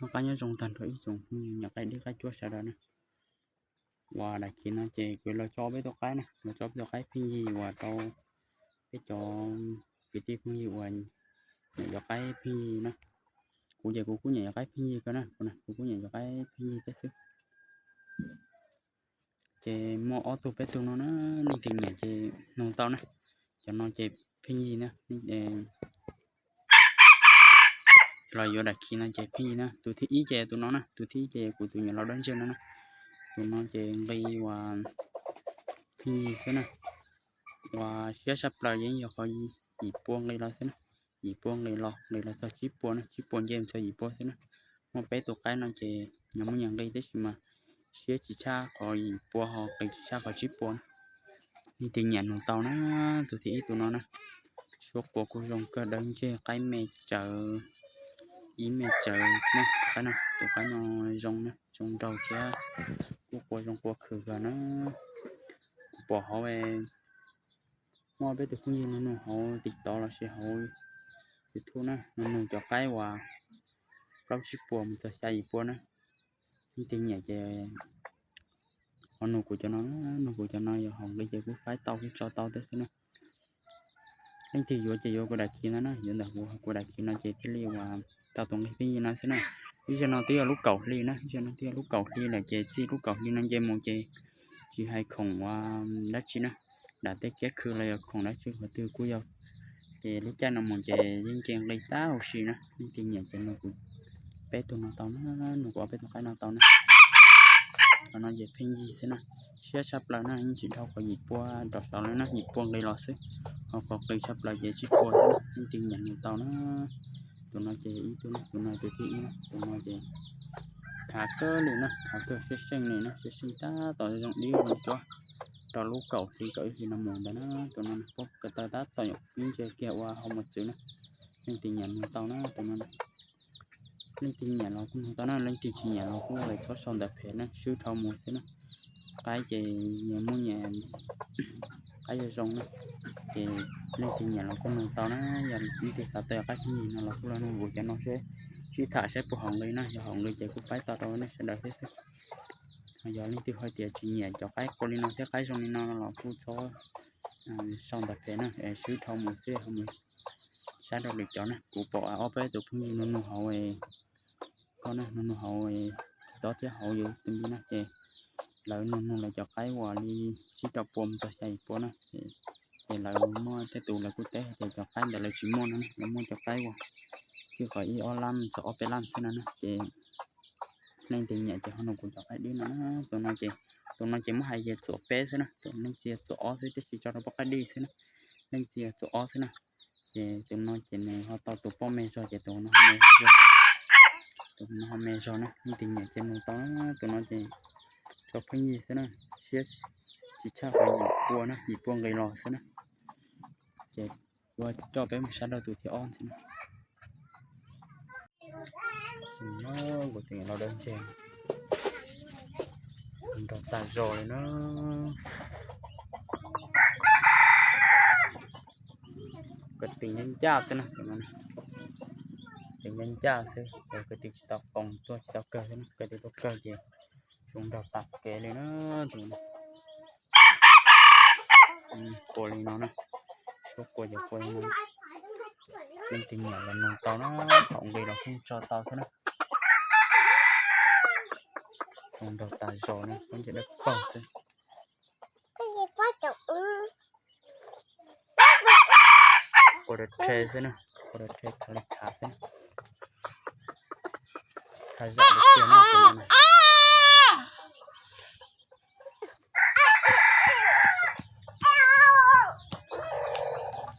nó cá nhân trồng thần thôi trồng nhà cái đi cái chúa sao đó nè và đại kia nó chỉ cứ lo cho với tao cái nè lo cho tao cái phi gì và tao cái cho cái tí phi gì và nhà cái phi nè cụ giờ cụ nhà cái phi gì cơ nè cụ nhà cái phi gì cái sức chỉ mua ô tô petrol nó đi tìm nhà chỉ nông tao nè cho nó chỉ phi gì nè rồi vô đặt khi nó chạy phi nè tụi thi ý chạy tụi nó nè tụi thi chạy của tụi nhà nó đánh chân nó nè tụi nó chạy bay và phi thế nè và sẽ sắp lại những giờ khỏi gì buông đây là thế nè gì buông đây là sao chip buông game sao gì buông thế nè một bé tụi cái nó chạy nhóm nhận đây đấy mà sẽ chỉ cha khỏi gì buông họ cái chỉ cha khỏi chip buông đi tiền nhận của tàu nó tụi thi tụi nó nè số của cô dùng cơ đơn chơi cái mẹ chờ ý mẹ chờ nè cái nào tụi cái nó dùng nè dùng đầu kia của dùng của khử cả nó bỏ họ về mua bé tụi không gì nó họ tịch đó là sẽ họ tịch thu nè nó cho cái và rau chip bùa mình sẽ xài bùa nè những tiền nhẹ về họ nụ của cho nó giờ họ bây giờ cũng phải tàu cho tàu tới thế nè anh thì vô của đại kia nó hiện là của đại kia nó chỉ cái liều và tao tổng cái gì nó sẽ này bây giờ nó tiếc lúc cầu li nó giờ nó tiếc lúc cầu li là chỉ lúc cầu li nó chỉ một chỉ hay khổng và đất chi nè đã tới kết khử là khổng đất chi và từ cuối giờ thì lúc cha nó một chỉ những chuyện lấy táo xí nè những chuyện nhẹ chuyện nó cũng bé tụi nó tao nó có bé tụi cái nó tao nè nó chỉ pin gì thế nè sẽ sắp lại nó những chuyện đâu có gì qua đọt đó nó nhịp buông đây lọt xí họ có cây sắp lại về chip qua những chuyện nhẹ người tao nó tụi nó chỉ ý tụi nó tụi thị tụi nó chỉ thả cơ này nè thả cơ sẽ sinh này nó sẽ sinh ta tỏi rộng đi mình cho trò lú cầu thì cởi thì nó mồm đó nó tụi nó có cái ta tát tỏi những chơi kẹo qua không một xíu nữa nên tình nhận người tao nó tụi nó lên tình nhận nó cũng tao nó lên tình nhận nó cũng phải có son đẹp hết nó siêu thao một xíu nữa cái gì nhà mua nhà cái gì rong nữa thì lên tình nhận nó cũng tao nó dần đi thì sao tao cái gì nó là cũng là nó vui cho nó chứ chỉ thả sẽ của hòn đây nó giờ hòn đây cũng phải tao đó nó sẽ đợi hết giờ lên tiêu hơi tiền chỉ nhẹ cho cái con nó sẽ cái xong nó là phun cho xong đặt thế này sứ thông một xe không sáng đâu được cho này cụ bỏ ở bên tụi phương nó hậu con này nó hậu đó chứ hậu vô từng cái này lợi nó là cho cái quà đi chỉ đọc bom cho chạy bố này thì lợi mua cái tủ là quốc tế thì cho cái để lợi chỉ mua nó mua cho cái quà chứ khỏi y o lam sợ o pe lam xin nó thì nên thì nhẹ cho nó cũng cho cái đi nó tụi nó chỉ mới hay về chỗ pe xin nó tụi nó chỉ chỗ o chỉ cho nó bắt cái đi xin nó nên chỉ chỗ o xin nó thì tụi nó chỉ này họ tao tụi bom mê rồi thì tụi nó mê rồi nó nên thì nhẹ cho nó tụi nó chỉ cho cái gì xin nó chỉ chắc phải buồn nó chỉ buồn gây lo xin nó chỉ buồn cho bé một sáng đầu tụi thì on xin nó của tiền nó đơn chèn đọc tài rồi nó cái tiền nhân cha thế này tiền nhân cha thế rồi cái tiền đọc phòng tôi đọc cờ thế này cái tiền đọc cờ gì chúng đọc tập kể lên nó thì cô lên nó nè số cô giờ cô nó lên tiền nhỏ là nông tao nó không đi đâu không cho tao thế này còn đầu tài rồi nè con chỉ đất bò thôi cô đất tre thế nè cô đất tre khá là khá thế khá dọn được tiền nó này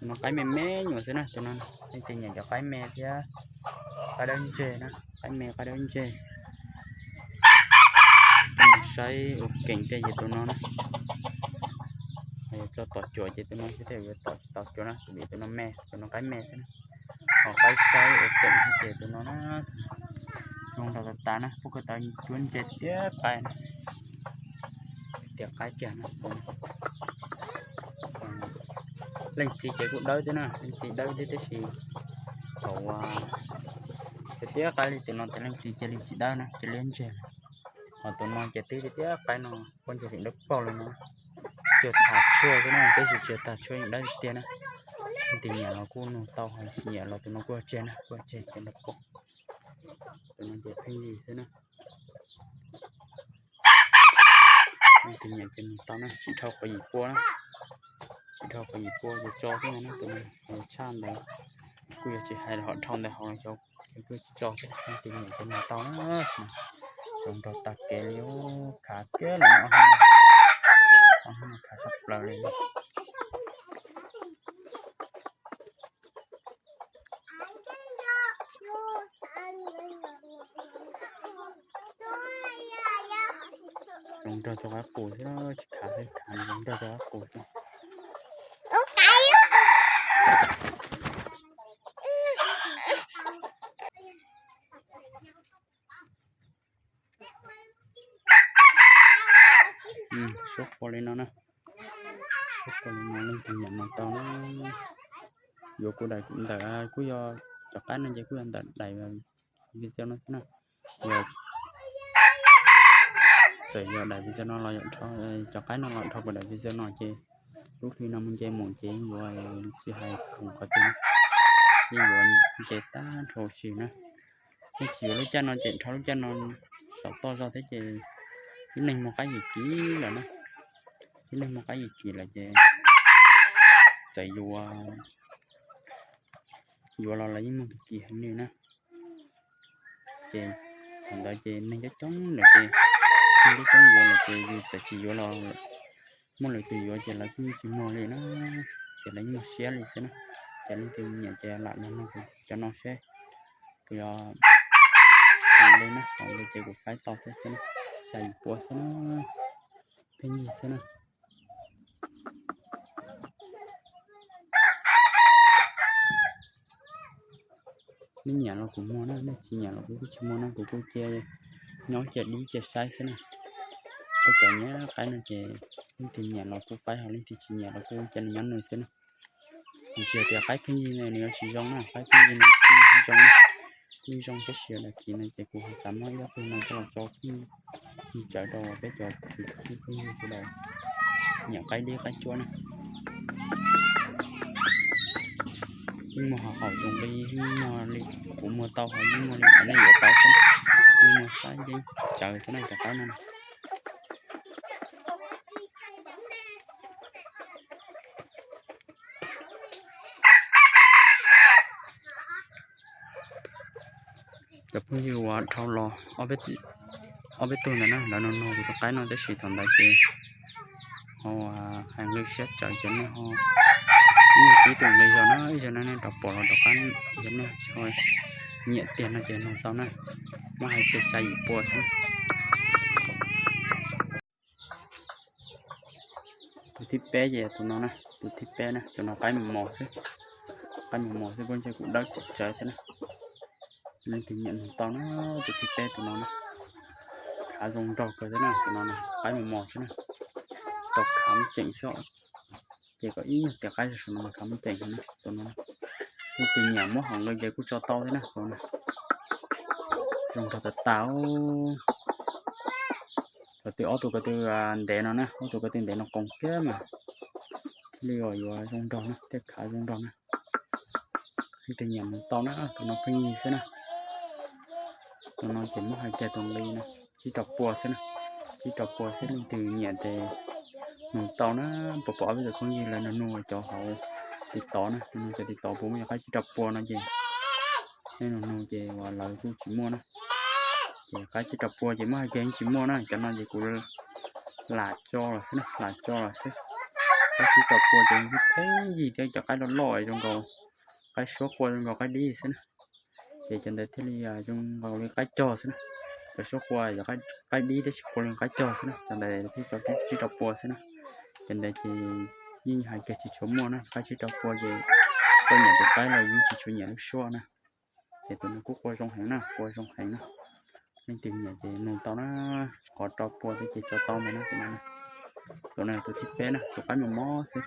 nó cái mè nhiều thế này cho nên anh tìm nhận cho cái mè chứ cái đơn chè nè cái đơn chè sai ốp kính cái gì tụi nó cho tọt chuột chứ tụi nó sẽ thể tọt chuột nó bị tụi nó mè tụi nó cái mè thế này còn cái sai ốp kính thì tụi nó không đâu ta nó phúc ta chuyên chết tiếp bài tiệc cái chén nó cũng lên xì chế cũng đỡ thế nào lên xì đỡ thế thì cậu Dia kali tu non telang si jeli si dah na jelian je. Atau non jadi dia kai no pun jadi dak pau le no. Chưa thả chua cái này cái gì chưa thả chua những đây tiền á. Thì nhà nó cũng nó tao hay nhà nó tụi nó qua trên nó có. Tụi nó chỉ thấy gì thế nữa. Thì nhà trên tao nó chỉ thao cái gì qua đó. Chỉ thao cái gì qua rồi cho cái nó tụi nó chan đấy. Cứ chỉ hay là họ thon để họ cho cứ cho cái thì nhà trên tao nó trong đó ta kể liu cả cái là nó cả sắp lờ lên. Chúng ta cho các cụ thế nó chỉ khá thế khá chúng ta cho các cụ thôi. Sốt qua lên nó nè, sốt qua lên nó lên thì nhận nó tao nó vô của đại cũng đã cứ do chọc cái nó chỉ cứ anh đại video nó thế nào, giờ rồi giờ đại video nó lo thôi chọc cái nó lo thôi của đại video nó chỉ lúc khi nó muốn chơi một chỉ rồi chỉ hay không có tiếng nhưng rồi chơi ta thôi xíu nữa cái chiều lúc cha nó chạy thôi lúc cha nó sợ to ra thế chị cái này một cái gì kỹ là nó cái này một cái gì kỹ là chị chạy vô lo lấy một cái gì hình như nè chị thằng đó chị nên cái trống là chị nên cái trống vô là chị chỉ vô lo một lần chị vô chị là cái chị mua lên nó chị lấy một xe lên xem nó chị lên từ nhà chị lại nó cho nó xe bây giờ lên nó còn bây giờ cũng phải to thế xem nó chạy qua xem nó cái gì xem nó cái nhà nó cũng mua nó chỉ nhà nó cũng chỉ mua nó cũng chơi nó chơi đi chơi sai thế này cái chỗ nhé cái nó chơi thì nhà nó cũng phải học lên thì chỉ nhà nó cũng chân nhắn rồi thế này thì chơi thì cái gì này nó chỉ giống nào cái gì này chỉ giống như trong cái chuyện là chỉ này chơi cũng sắm nó đó nó cho khi chở đồ cái chỗ thì cái đầu nhận cái đi cái chỗ này nhưng mà họ dùng đi nhưng mà đi cũng mua tàu họ nhưng mà đi cái này dễ tàu nhưng mà sai đi chờ cái này cả cái này tập như quá thâu lò ở bên tôi này nó nó cái nó để xịt thằng đại chị họ hàng nước xét chạy cho nó họ nhưng tí tuổi bây giờ nó nên đọc bỏ đọc ăn giống như thôi nhẹ tiền nó chơi nó tao này mà hay chơi xài bùa xong tụi thịt bé về tụi nó nè tụi thịt bé nè cho nó cái mỏ xí con chơi cũng đỡ chơi thế này nên thì nhận tao nó tụi thịt bé tụi nó nè khá dùng trâu cái thế này tụi nó nè cái mỏ xí này đọc khám chỉnh sợ chỉ có ý một cái số mà khám chỉnh này tụi nó thì nhà mua hàng người chơi cũng cho to thế này tụi nó dùng thật táo từ ô tô cái từ để nó nè ô tô cái tiền để nó còn kia mà đi rồi dùng đòn nè tiếp khá dùng đòn nè khi từ nhà mình to nữa tụi nó phải gì thế nè tụi nó chỉ mất hai cây tuần ly nè chỉ đọc bùa thế nè chỉ đọc bùa thế lên từ nhà để mình to nó bỏ bây giờ không gì là nó nuôi cho họ thì to nè nó sẽ thì to bố mình phải chỉ đọc bùa nó gì nên nó nuôi về và lời cũng chỉ mua nè cái chỉ đọc bùa chỉ mất hai cây chỉ mua nè cho nó gì cũng là cho là thế là cho là thế cái chỉ đọc bùa chỉ cái gì cái cho cái nó lòi trong cầu cái số qua trong cầu cái đi thế thì trên đây thế là trong cầu cái cho thế cái số qua và cái đi đấy qua lên cái cho thế trên đây thì cho cái chỉ đọc bùa thế trên đây thì như hai cái chỉ số mua nè cái chỉ đọc bùa gì tôi nhận được cái là những chỉ số nhận được số nè thì tụi nó cũng qua trong hàng nè nên tìm nhà thì nông tao nó có đọc bùa thì chỉ cho tao mà nó tụi này tụi thịt bé nè tụi cái mà mó xí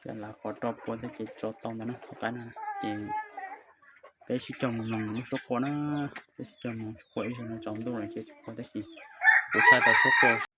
là có đọc bùa thì chỉ cho tao mà nó cái này thì bé chỉ trồng nó số có nó bé chỉ trồng nó số có nó trồng đâu là chỉ có đấy chỉ bố cha tao số có